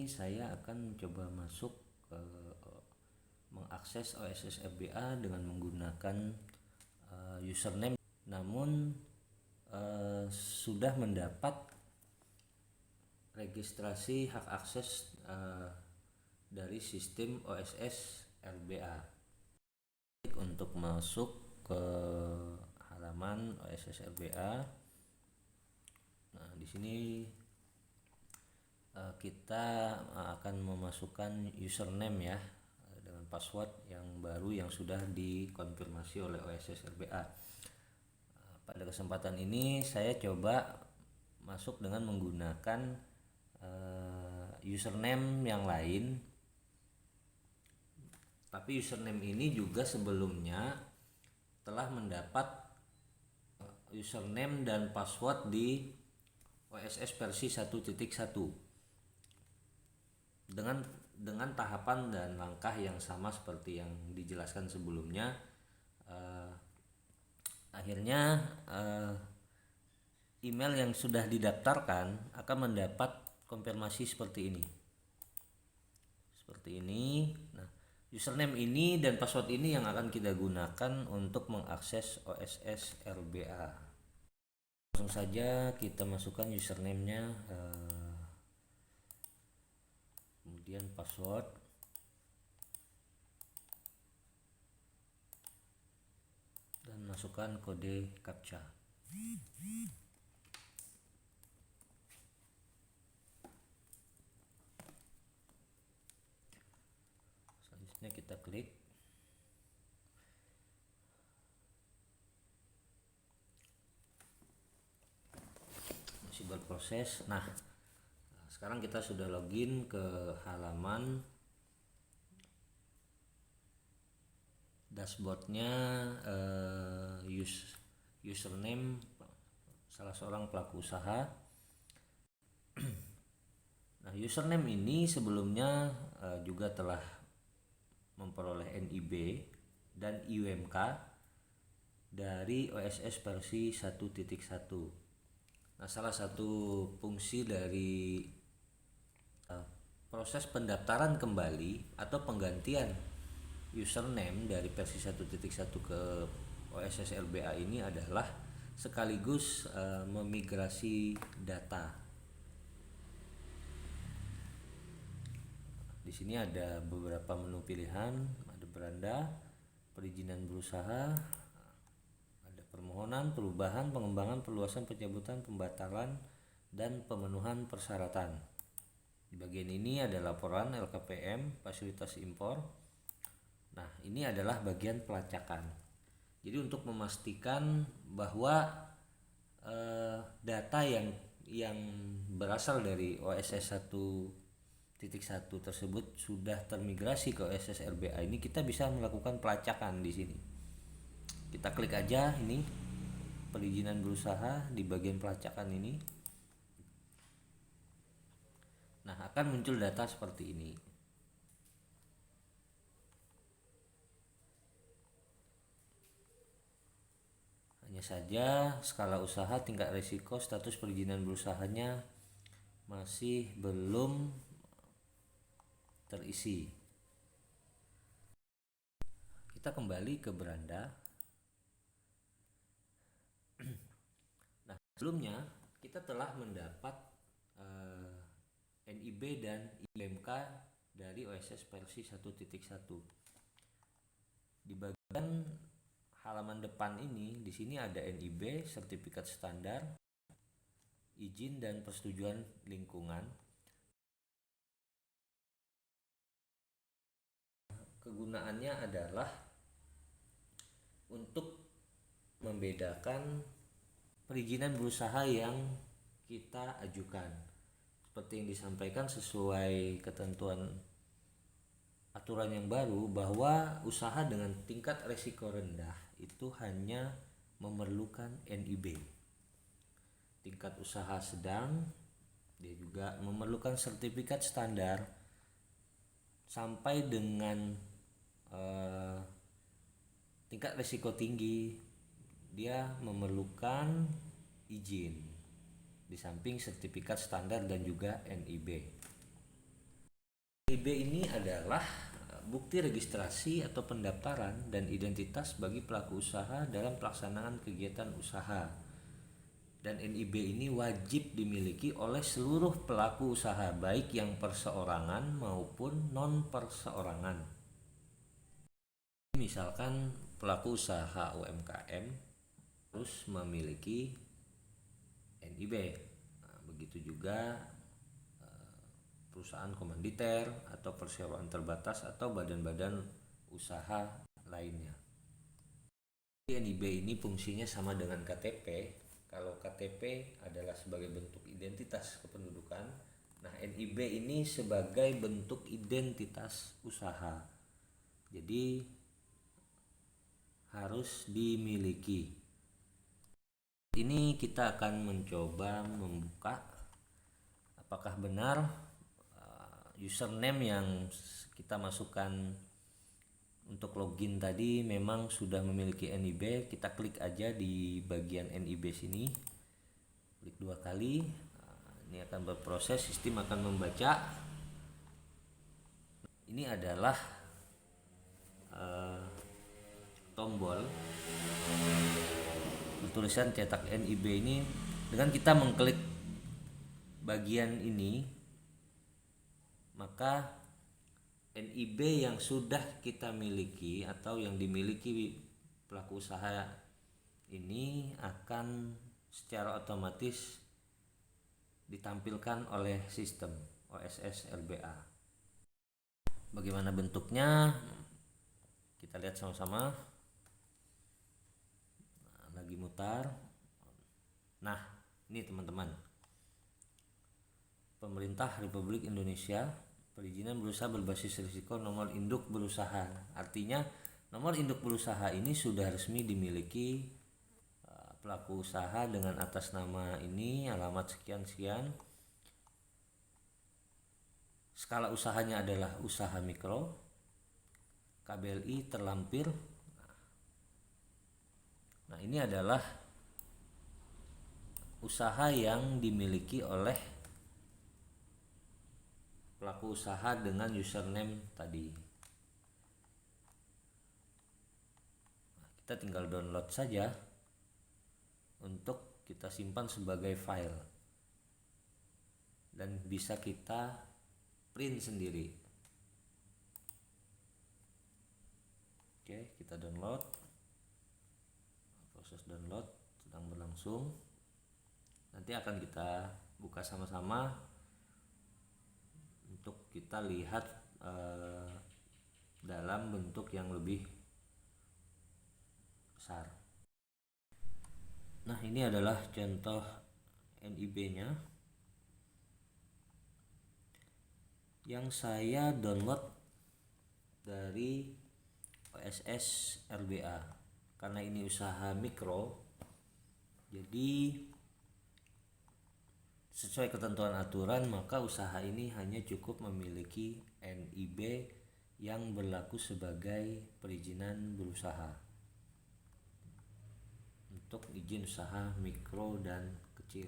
saya akan mencoba masuk ke mengakses OSS RBA dengan menggunakan username, namun sudah mendapat registrasi hak akses dari sistem OSS RBA. Untuk masuk ke halaman OSS RBA, nah di sini kita akan memasukkan username ya, dengan password yang baru yang sudah dikonfirmasi oleh OSS RBA. Pada kesempatan ini saya coba masuk dengan menggunakan username yang lain, tapi username ini juga sebelumnya telah mendapat username dan password di OSS versi 1.1 dengan tahapan dan langkah yang sama seperti yang dijelaskan sebelumnya. Akhirnya email yang sudah didaftarkan akan mendapat konfirmasi seperti ini. Nah, username ini dan password ini yang akan kita gunakan untuk mengakses OSS RBA. Langsung saja kita masukkan username-nya, kemudian password, dan masukkan kode captcha. Selanjutnya kita klik. Masih berproses. Nah, sekarang kita sudah login ke halaman dashboardnya, username salah seorang pelaku usaha. Nah, username ini sebelumnya juga telah memperoleh NIB dan IUMK dari OSS versi 1.1. Nah, salah satu fungsi dari proses pendaftaran kembali atau penggantian username dari versi 1.1 ke OSS RBA ini adalah sekaligus memigrasi data. Di sini ada beberapa menu pilihan, ada beranda, perizinan berusaha, ada permohonan, perubahan, pengembangan, perluasan, pencabutan, pembatalan, dan pemenuhan persyaratan. Di bagian ini ada laporan LKPM, fasilitas impor. Nah, ini adalah bagian pelacakan. Jadi untuk memastikan bahwa data yang berasal dari OSS 1.1 tersebut sudah termigrasi ke OSS RBA, ini kita bisa melakukan pelacakan di sini. Kita klik aja ini perizinan berusaha di bagian pelacakan ini. Nah, akan muncul data seperti ini. Hanya saja skala usaha, tingkat risiko, status perizinan berusahanya masih belum terisi. Kita kembali ke beranda. Nah, sebelumnya kita telah mendapat NIB dan IUMK dari OSS versi 1.1. Di bagian halaman depan ini, di sini ada NIB, sertifikat standar, izin dan persetujuan lingkungan. Kegunaannya adalah untuk membedakan perizinan berusaha yang kita ajukan. Seperti yang disampaikan sesuai ketentuan aturan yang baru, bahwa usaha dengan tingkat risiko rendah itu hanya memerlukan NIB. Tingkat usaha sedang dia juga memerlukan sertifikat standar, sampai dengan tingkat risiko tinggi dia memerlukan izin di samping sertifikat standar dan juga NIB. NIB ini adalah bukti registrasi atau pendaftaran dan identitas bagi pelaku usaha dalam pelaksanaan kegiatan usaha. Dan NIB ini wajib dimiliki oleh seluruh pelaku usaha, baik yang perseorangan maupun non perseorangan. Misalkan pelaku usaha UMKM harus memiliki NIB. Nah, begitu juga perusahaan komanditer atau persewaan terbatas atau badan-badan usaha lainnya. NIB ini fungsinya sama dengan KTP. Kalau KTP adalah sebagai bentuk identitas kependudukan, nah NIB ini sebagai bentuk identitas usaha. Jadi harus dimiliki. Ini kita akan mencoba membuka apakah benar username yang kita masukkan untuk login tadi memang sudah memiliki NIB. Kita klik aja di bagian NIB sini, klik 2 kali. Ini akan berproses, sistem akan membaca. Ini adalah tombol bertulisan cetak NIB ini. Dengan kita mengklik bagian ini, maka NIB yang sudah kita miliki atau yang dimiliki pelaku usaha ini akan secara otomatis ditampilkan oleh sistem OSS LBA. Bagaimana bentuknya? Kita lihat sama-sama. Lagi mutar. Nah, ini teman-teman. Pemerintah Republik Indonesia, perizinan berusaha berbasis risiko nomor induk berusaha. Artinya nomor induk berusaha ini sudah resmi dimiliki pelaku usaha dengan atas nama ini, alamat sekian-sekian. Skala usahanya adalah usaha mikro. KBLI terlampir. Nah, ini adalah usaha yang dimiliki oleh pelaku usaha dengan username tadi. Kita tinggal download saja untuk kita simpan sebagai file dan bisa kita print sendiri. Oke, kita download. Proses download sedang berlangsung. Nanti akan kita buka sama-sama untuk kita lihat dalam bentuk yang lebih besar. Nah, ini adalah contoh NIB-nya yang saya download dari OSS LBA. Karena ini usaha mikro, jadi sesuai ketentuan aturan, maka usaha ini hanya cukup memiliki NIB yang berlaku sebagai perizinan berusaha untuk izin usaha mikro dan kecil.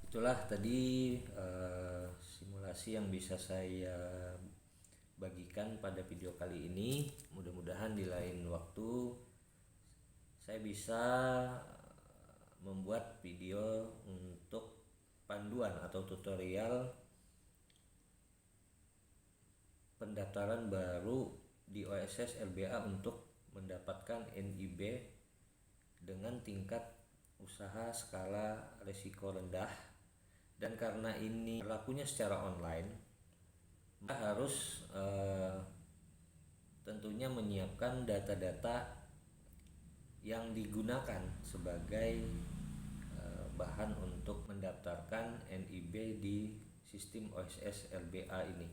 Itulah tadi simulasi yang bisa saya bagikan pada video kali ini. Mudah-mudahan di lain waktu saya bisa membuat video untuk panduan atau tutorial pendaftaran baru di OSS LBA untuk mendapatkan NIB dengan tingkat usaha skala risiko rendah. Dan karena ini berlakunya secara online, kita harus tentunya menyiapkan data-data yang digunakan sebagai bahan untuk mendaftarkan NIB di sistem OSS LBA ini.